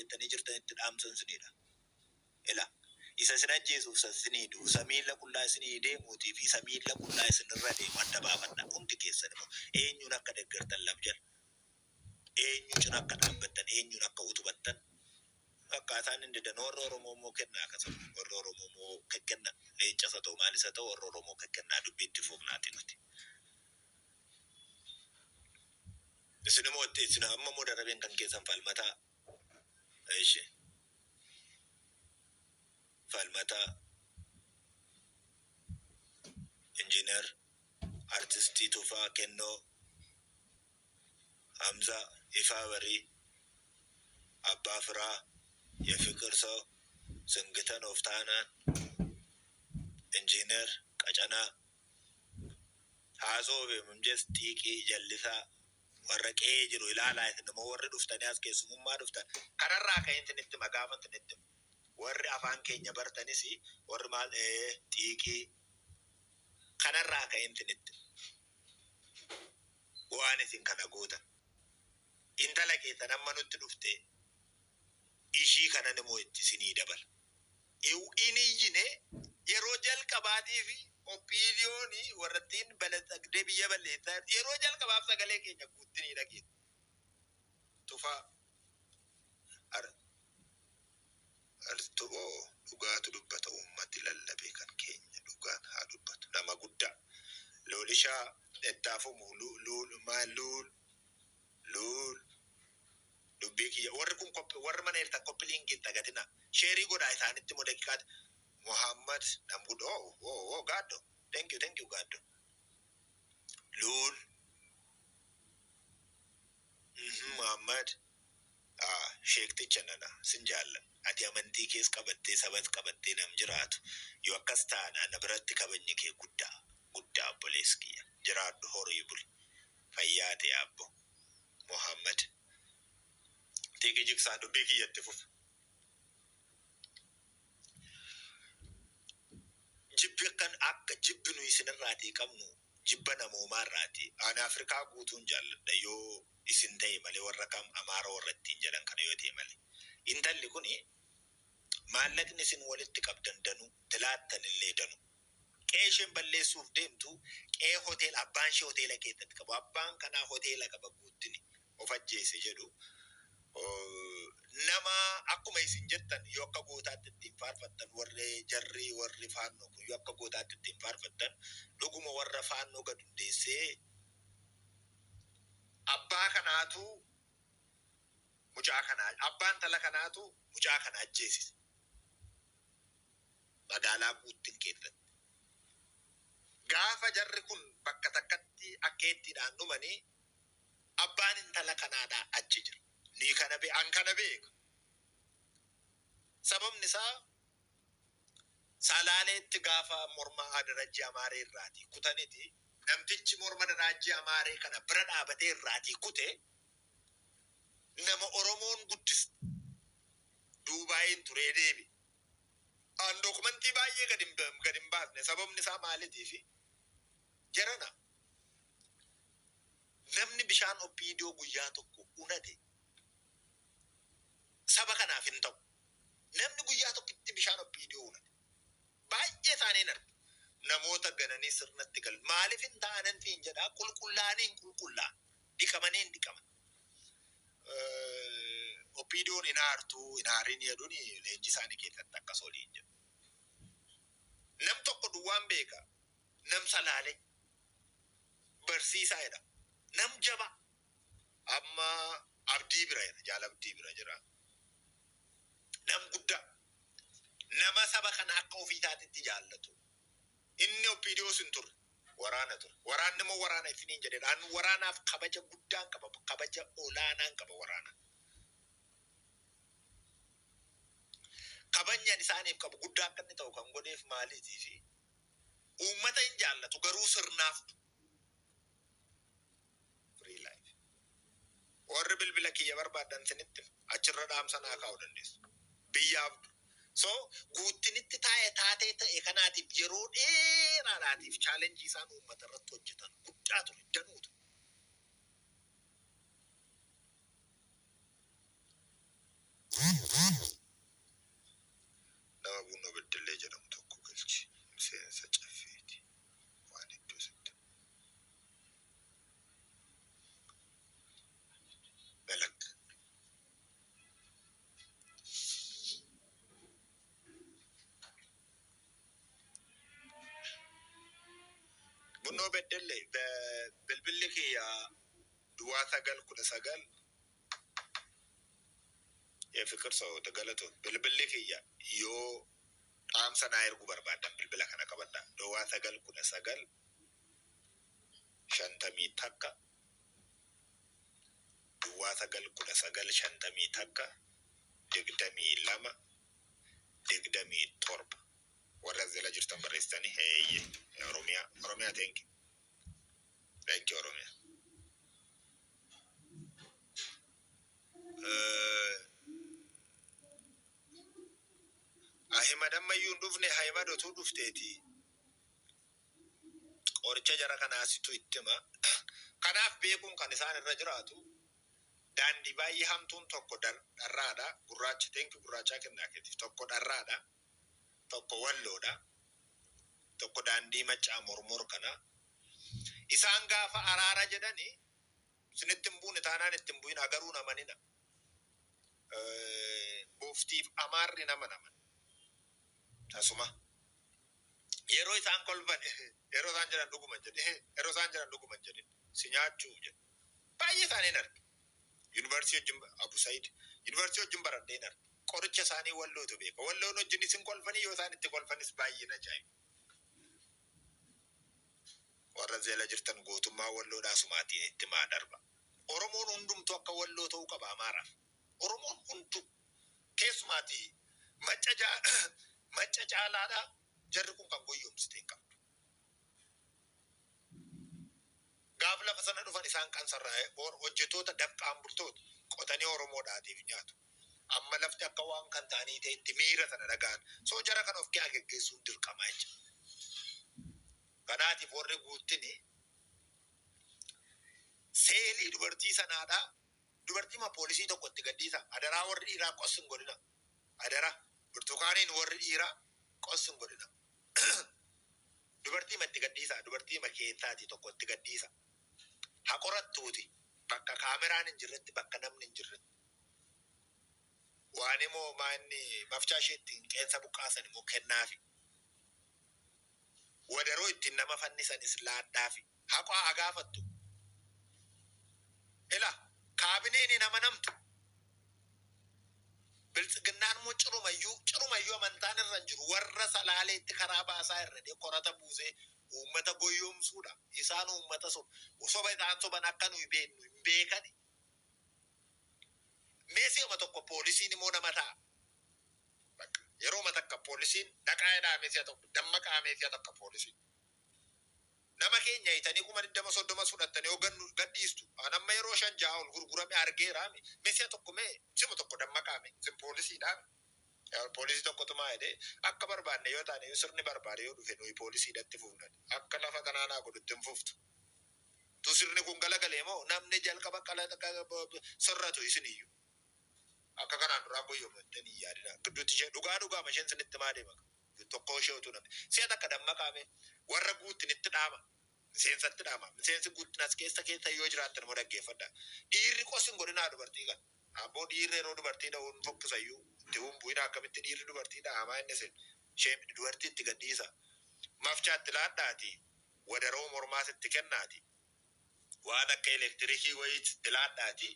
jettanii jirtanitti dhaamsan sinidha. Ila isa sin ajjeesuuf siniidhu samiila qullaa isinii deemuutii fi samiila qullaa isinirra deemu adda baafadha. Hundi keessan immoo eenyuun akka deeggartan labjan eenyu cina akka dhaabbattan eenyuun akka utubattan akkaataan inni dan warra Oromoo immoo kennaa akkasuma warra Oromoo immoo kenna leencasa ta'u maalis haa ta'u warra Oromoo kennaa dubbiitti fuufnaati nuti. Isin immoo isin amma immoo darabeen kan keessan falmataa ishee falmataa injiinar artistii Tufaa Kennoo Hamza Ifaa Barii Abbaa Firaa የፍቅር ሰው ስንግተን ኦፍታናን ኢንጂነር ቀጨና ሃሶብ ምንጀስ ጢቂ ጀልሳ ወረቄ ጅሩ ኢላላይት ነሞ ወር ዱፍተን ያስከሱሙማ ዱፍተን ከነራ ከእንትንት መጋፈንትንት ወር አፋን ኬኛ በርተንሲ ወር ማል ጢቂ ከነራ ከእንትንት ዋንሲን ከነጎታ ኢንተለቄ ተነመኑት ዱፍቴ ishii kana namo itti sinii dabal iniyine yeroo jalqabaatii fi opiniyooni warrattiin balagdee biyya balleessaa yeroo jalqabaaf sagalee keenya guuttanii dhageessu Tufaa artoo dhugaatu dubbata uummati lallabee kan keenya dhugaan haa dubbatu nama guddaa loolishaa ettaafumu luul Dubiki warra kun warra mana irta koppiin kita gatina sheri goda isaanitti mo dakikat Muhammad namudo gado thank you gado lul Muhammad sheikh tichanana sinjalla ati amanti kees qabatte sabat qabatte nam jiraatu yo akkastana nabratti kabanye ke gudda boleskiya jiraadu horrible fayyate abbo Muhammad Tege jiksa dubiki yattifuf. Jibbi kan akka jibbinu isinirraati qabnu jibba namoomaarraati. Ani Afrikaa guutuun jaalladha yoo isin ta'e malee warra kam Amaara warra ittiin jedhan kana yoo ta'e malee. Intalli kuni maallaqni isin walitti qabdan danu tilaattan illee danu. Qeeshin balleessuuf deemtu qee hoteela abbaan shee hoteela keessatti qabu abbaan kanaa hoteela qaba guuttini of ajjeese jedhu. Nama akkuma isin jettan yoo akka gootaatti ittiin faarfattan warri jarri warri faannoo kun yoo akka gootaatti ittiin faarfattan dhuguma warra faannoo gad hundeessee abbaa kanaatu mucaa kanaa abbaan tala kanaatu mucaa kana ajjeesise magaalaa guuttin keessatti gaafa jarri kun bakka takkatti akkeettiidhaan dhumanii abbaan intala kanaadhaa achi jira. Ni kana be an kana beeku sababni isaa salaaleetti gaafa morma adarajji amaaree irraati kutaniti namtichi morma adarajji amaaree kana bira dhaabatee irraati kute nama Oromoon guddis Duubaayin turee deebi an dokumentii baay'ee gadin baafne sababni isaa maalitiifi jarana namni bishaan oppiidiyoo guyyaa tokko unate saba kanaaf hin ta'u namni guyyaa tokkotti bishaan oppiidiyoo unate baay'ee isaaniin arge namoota gananii sirnatti gal maaliif hin ta'anan fiin jedhaa qulqullaaniin qulqullaa dhiqamaniin dhiqaman oppiidiyoon inaariin jedhuun leenji isaanii keessatti akkas oliin jedhu nam tokko duwwaan beeka nam salaale barsiisaa jedha nam jaba amma abdii bira jaalabdii bira jira nam guddaa nama saba kana akka ofii taatitti jaallatu inni oppiidiyoo sin turre waraana ture waraanni moo waraana isiniin jedhedhaan waraanaaf kabaja guddaan qaba kabaja olaanaan qaba waraana kabanyaan isaaniif qabu guddaa akka inni ta'u kan godheef maaliitii fi uummata hin jaallatu garuu sirnaaf free life warri bilbila kiyya barbaadan sinitti achirra dhaamsanaa kaa'uu dandeessu biyyaaf so guuttinitti taatee ta'e kanaatiif yeroo dheeraadhaatiif chaalenjii isaan uummata irratti hojjetan guddaa ture danuutu Nama Bunnoo Beddellee jedhamu tokko galchi miseensa caffeeti waan iddoo sitti Malak Bunnoo Beddellee bilbilli kiyyaa duwwaa 919 የፍቅር ሰው ተገለጡ bilbilli kiyya yoo dhaamsa naa ergu barbaadan bilbila kana qabadha duwwaa 919 shantamii takka duwwaa 919 shantamii takka 22 27 warra zela jirtan barreessanii heeyye Oromiyaa thank you Oromiyaa Ahimad ammayyuu dhufne Ahimad otuu dhufteeti qoricha jara kanaasitu ittima kanaaf beekuun kan isaan irra jiraatu daandii baay'ee hamtuun tokko dharraadha gurraacha teenki gurraachaa kennaa keetiif tokko dharraadha tokko walloodha tokko daandii maccaa mormor kana isaan gaafa araara jedhani sinittin buune taanaan ittin bu'in agaruu namanina booftiif amaarri naman tasuma yeroo isaan kolban yeroo isaan jiran dhuguman jedhe si nyaachuu jedhe baay'ee isaaniin arge yuunivarsiitii wajjin Abu Said yuunivarsiitii wajjin baradheen arge qoricha isaanii wallootu beeka walloon wajjin isin kolfanii yoo isaan itti kolfanis baay'ee ajaa'iba warra zeela jirtan gootummaa walloodhaa sumaatiin itti maa darba Oromoon hundumtu akka walloo ta'uu qaba Amaaraaf Oromoon hundu keessumaatii macca caalaadha jarri kun kan goyyomsite hin qabdu gaaf lafa sana dhufan isaan qansarraa hojjetoota dafqaan bultoota qotanii Oromoodhaatiif nyaatu amma lafti akka waan kan ta'anii ta'e itti miira sana dhagaan soo jara kan of kiyaa geggeessuun dirqamaa jecha kanaatiif warri guuttini seelii dubartii sanaadha dubartii ma poolisii tokkotti gaddiisa adaraa warri dhiiraa qossin godhina adara burtukaaniin warri dhiiraa qossin godhina dubartii matti gaddiisa dubartii ma keettaati tokkotti gaddiisa haqorattuuti bakka kaameraan hin jirretti bakka namni hin jirretti waan immoo maanni mafchaa isheetti qeensa buqqaasan immoo kennaafi wadaroo ittiin nama fannisanis laadhaafi haqaa agaafattu ila kaabineeni nama namtu biltsiginnaan moo cirumayyuu amantaan irra jiru warra salaaleetti karaa baasaa irra dee korata buusee uummata goyyoomsuudha isaan uummata soba isaan soban akka nuyi beennu hin beekani meesiyama tokko poolisiin immoo nama ta'a yeroo matakka poolisiin dhaqaa jedhaa meesiya tokko dammaqaa meesiya takka poolisiin nama keenya itanii kuma 30 fudhattanii hoogannu gadhiistu anamma yeroo 5 ol gurgurame argeeraami meesiya tokko mee sima tokko dammaqaame sin poolisiidhaan poolisii tokkotumaa jedhee akka barbaanne yoo taane sirni barbaade yoo dhufe nuyi poolisiidhatti fuufnan akka lafa kanaanaa godhutti hin fuuftu tu sirni kun galagalee moo namni jalqaba sirratu isiniyyuu akka kanaan duraa goyyoomattanii yaadina gidduutti ishee dhugaa masheen sinitti maa deema tokko ishee utuu namni si'a takka dammaqaame warra guuttin itti dhaama miseensatti dhaama miseensi guuttin as keessa yoo jiraattan moo dhaggeeffadha dhiirri qosin godhinaa dubartii kan abboo dhiirri yeroo dubartii dha'uun fokkisayyuu itti humbuina akkamitti dhiirri dubartii dha'amaa inni sen ishee dubartii itti gadhiisa mafchaatti laadhaati wadaroo mormaasitti kennaati waan akka elektirikii wayiitti laadhaati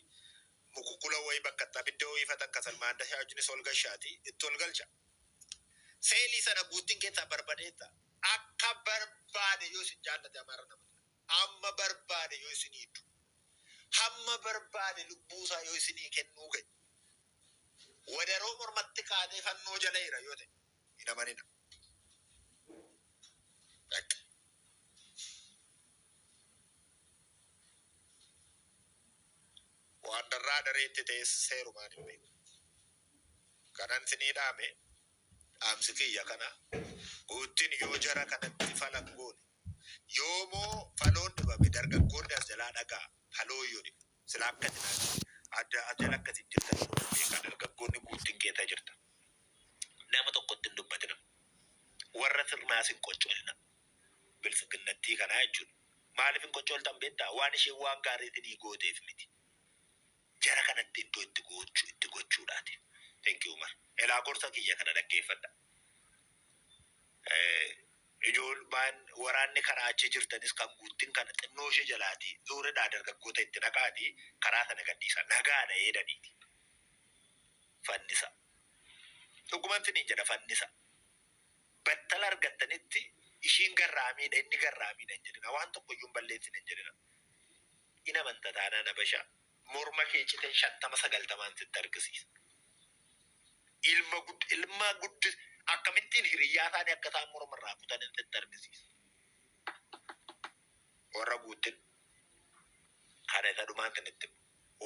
mukukula wayii bakka abidda wayii fatan kasalmaanda shaajini solgashaati itti ol galcha seelii sana guuttin keessaa barbadeetta akka barbaade yoo isin jaallate amaara nama amma barbaade yoo isin hiiddu hamma barbaade lubbuusaa yoo isinii kennuu ga'e wadaroo mormatti kaatee fannoo jala jira yoo ta'e hin amanina waan darraa dareetti ta'e seerumaan hin beeku kanan sinii dhaame dhaamsi kiyya kana guuttin yoo jara kanatti falangoone yoomoo faloon dhibame dargaggoonni as jalaa dhagaa faloo yoo dhibe sila akka dinaa ajala akkasii jirtan beekaa dargaggoonni guutiin keessa jirta. Nama tokkotti hin dubbatina. Warra sirnaas hin qoccolina. Bilisiginnattii kanaa jechuudha. Maaliif hin qoccoltan beektaa? Waan isheen waan gaariitiin gooteef miti. Jara kanatti iddoo itti gochuudhaati. Thank you, Umar. Elaa gorsa kiyya kana dhaggeeffadha. Ijoolleen waraanni karaa achi jirtanis kan guutiin kana xinnoo ishee jalaati. Zuuridhaa dargaggoota itti naqaati. Karaa sana gadhiisa. Nagaadha jedhaniiti. Fannisa. Dhugumanti ni jedha fannisa. Battala argattanitti ishiin garraamiidha inni garraamiidha hin jedhina. Waan tokko iyyuu hin balleessine hin jedhina. Ina amanta taanaa na bashaa. Morma kee cite 50-90 sitti argisiisa. Ilma guddis akkamittiin hiriyyaa isaanii akka isaan morma irraa kutan sitti argisiisa. Warra guutin kana isa dhumaan sanitti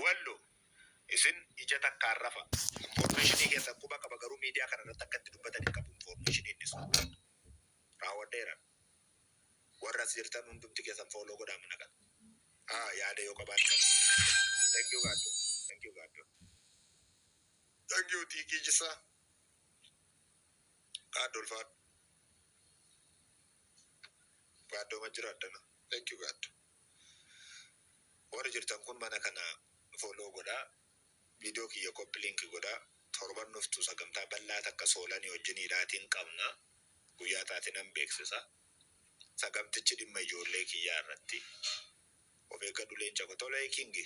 wallo isin ija takkaan rafa. Informationii keessa quba qaba garuu miidiyaa kana irratti akka itti dubbatan hin qabu informationii inni sun. Raawwadheera. Warra as jirtan hundumti keessan fooloo godhaamu naqa. Yaada yoo qabaatan. Thank you, Gado. Thank you, Gado. Thank you, Tiki Jisa. Gado Ulfat. Gado Majiratana. Thank you, Gado. Warra jirtan kun mana kana follow godhaa. Video kiyya copy link godhaa. Torban nuftu sagantaa bal'aa takka soolanii wajjiniidhaatiin qabna. Guyyaa taatiin beeksisa. Sagantichi dhimma ijoollee kiyyaa irratti. Of eeggatu leenca tole kingi.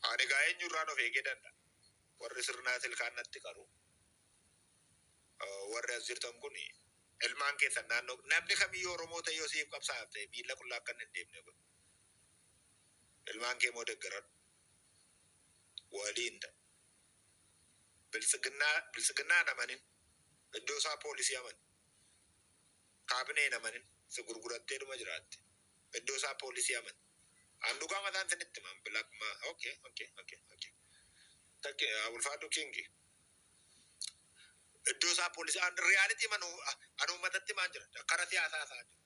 Ani gaa'ee nyurraan of eegee danda'a. Warri sirnaa silkaannatti qaru. Warri as jirtan kun ilmaan keessan naannoo namni kamiyyuu Oromoo ta'e yoo siif qabsaa'aaf ta'e miila qullaa akka hin deemne godhu. Ilmaan kee moo deeggaradhu. Waliin ta'a. Bilisiginnaa namanin. Iddoo isaa poolisii amanin. Kaabinee namanin. Si gurgurattee dhuma jiraatti. Iddoo isaa poolisii amanin. Andugaa mataan sanitti man black ma okay. Take Ulfaatu kingi. Iddoo isaa poolisii reality manu anu uummatatti maan jira. Kara siyaasaa isaa jira.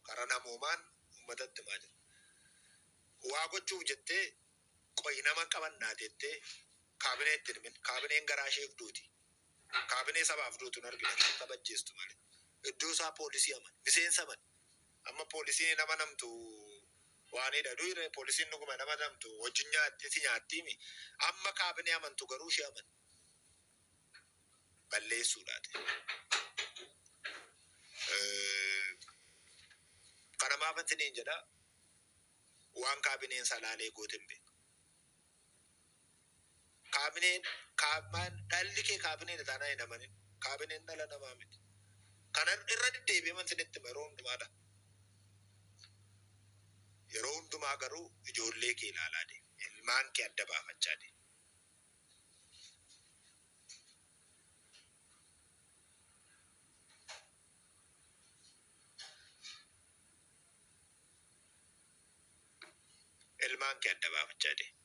Kara namoomaan uummatatti maan jira. Waa gochuuf jettee qoyi nama qabannaa jettee kaabinee itti himin. Kaabineen garaa ishee fduuti. Kaabinee sabaaf duutu hin argina. Kabajjeestu malee. Iddoo isaa poolisii aman. Miseensa aman. Amma poolisii nama namtu waanidha. Duire poolisiin dhuguma nama namtu wajjin nyaattiimi. Amma kaabinee amantu garuu ishee aman. Balleessuudhaati. Kana maafantiniin jedha waan kaabineen salaalee gootin beeku. Kaabineen dhalli kee kaabineen taanaa hin amanin. Kaabineen dhala namaa miti. Kana irra deddeebi'aman sinitti yeroo hundumaadha. Yeroo hundumaa garuu ijoollee kee ilaalaa deema. Ilmaan kee adda baafachaa deema. Ilmaan kee adda baafachaa deema.